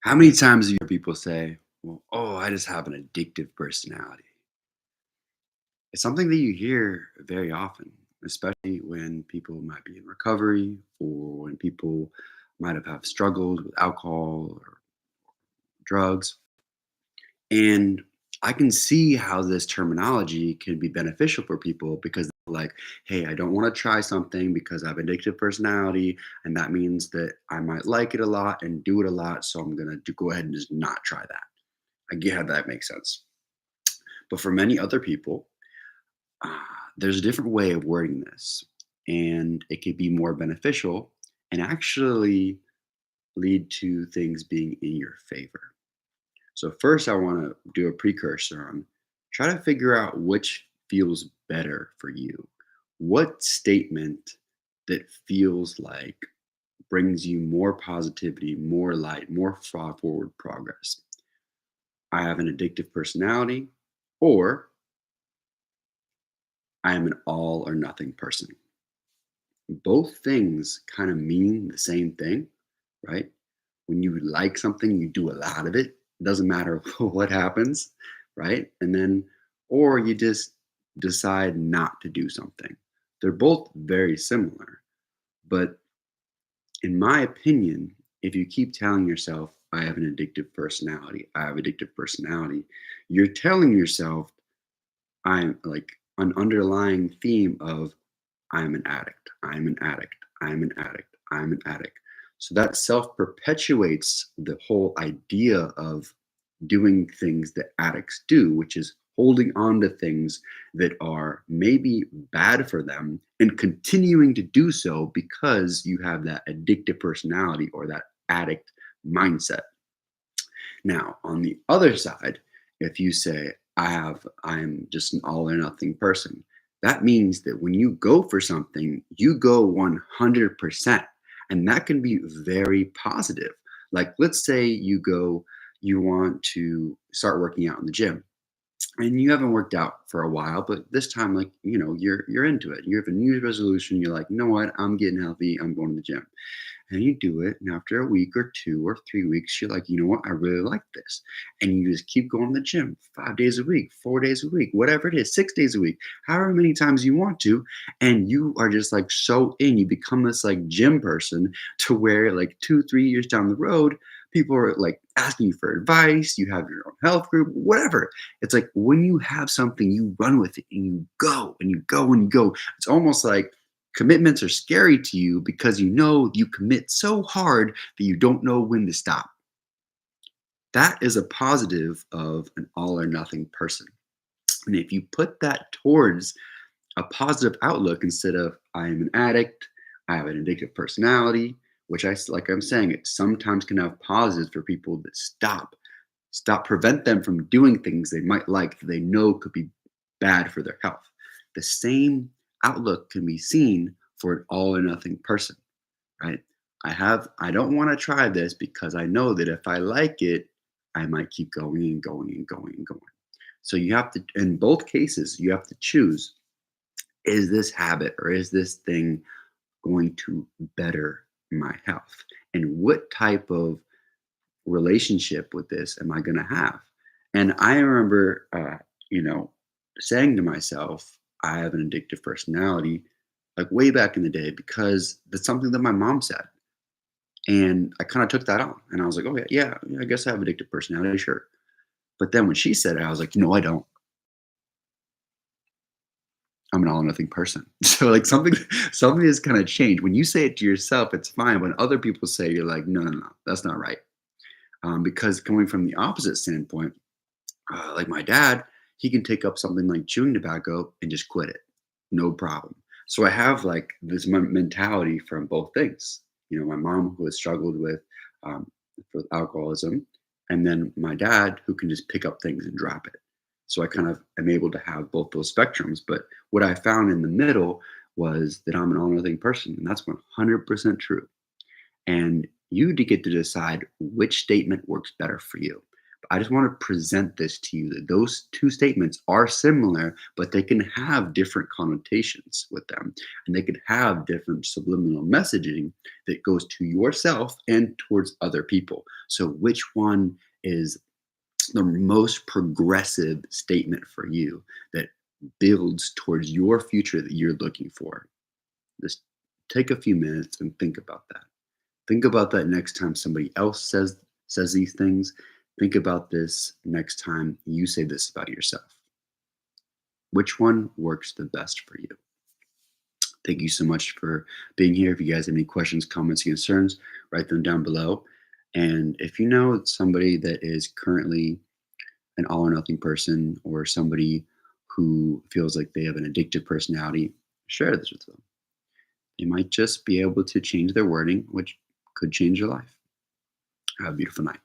How many times do you hear people say, well, oh, I just have an addictive personality? It's something that you hear very often, especially when people might be in recovery or when people might have struggled with alcohol or drugs. And I can see how this terminology can be beneficial for people because, like, hey, I don't want to try something because I have addictive personality. And that means that I might like it a lot and do it a lot. So I'm going to go ahead and just not try that. I get how that makes sense. But for many other people, there's a different way of wording this, and it could be more beneficial and actually lead to things being in your favor. So, first, I want to do a precursor on try to figure out which feels better for you. What statement that feels like brings you more positivity, more light, more forward progress? I have an addictive personality, or I am an all or nothing person. Both things kind of mean the same thing, right? When you like something, you do a lot of it. It doesn't matter what happens, right? And then, or you just decide not to do something. They're both very similar. But in my opinion, if you keep telling yourself, I have an addictive personality, I have addictive personality, you're telling yourself, I'm like an underlying theme of I'm an addict. I'm an addict. I'm an addict. I'm an addict. So that self perpetuates the whole idea of doing things that addicts do, which is holding on to things that are maybe bad for them and continuing to do so because you have that addictive personality or that addict mindset. Now, on the other side, if you say, I'm just an all or nothing person, that means that when you go for something, you go 100%. And that can be very positive. Like, let's say you want to start working out in the gym and you haven't worked out for a while, but this time, like, you're into it. You have a new year's resolution. You're like, you know what? I'm getting healthy. I'm going to the gym. And you do it, and after a week or 2 or 3 weeks, you're like, "You know what? I really like this." And you just keep going to the gym 5 days a week, 4 days a week, whatever it is, 6 days a week, however many times you want to, and you are just, like, so in, you become this, like, gym person to where, like, 2, 3 years down the road, people are, like, asking you for advice, you have your own health group, whatever. It's like when you have something, you run with it, and you go, and you go, and you go. It's almost like commitments are scary to you because you know you commit so hard that you don't know when to stop. That is a positive of an all or nothing person. And if you put that towards a positive outlook instead of I am an addict, I have an addictive personality, which like I'm saying, it sometimes can have positives for people that prevent them from doing things they might like that they know could be bad for their health. The same outlook can be seen for an all or nothing person, right? I don't want to try this because I know that if I like it, I might keep going and going and going and going. So you have to, in both cases, you have to choose, is this habit or is this thing going to better my health? And what type of relationship with this am I going to have? And I remember, you know, saying to myself, I have an addictive personality, like way back in the day, because that's something that my mom said. And I kind of took that on and I was like, okay, yeah, I guess I have addictive personality, sure. But then when she said it, I was like, no, I don't. I'm an all or nothing person. So like something has kind of changed. When you say it to yourself, it's fine. When other people say, you're like, no, no, no, that's not right. Because coming from the opposite standpoint, like my dad, he can take up something like chewing tobacco and just quit it, no problem. So I have like this mentality from both things. You know, my mom who has struggled um, with alcoholism, and then my dad who can just pick up things and drop it. So I kind of am able to have both those spectrums. But what I found in the middle was that I'm an all or nothing person, and that's 100% true. And you to get to decide which statement works better for you. I just want to present this to you that those two statements are similar, but they can have different connotations with them. And they could have different subliminal messaging that goes to yourself and towards other people. So, which one is the most progressive statement for you that builds towards your future that you're looking for? Just take a few minutes and think about that. Think about that next time somebody else says these things. Think about this next time you say this about yourself. Which one works the best for you? Thank you so much for being here. If you guys have any questions, comments, concerns, write them down below. And if you know somebody that is currently an all or nothing person or somebody who feels like they have an addictive personality, share this with them. They might just be able to change their wording, which could change your life. Have a beautiful night.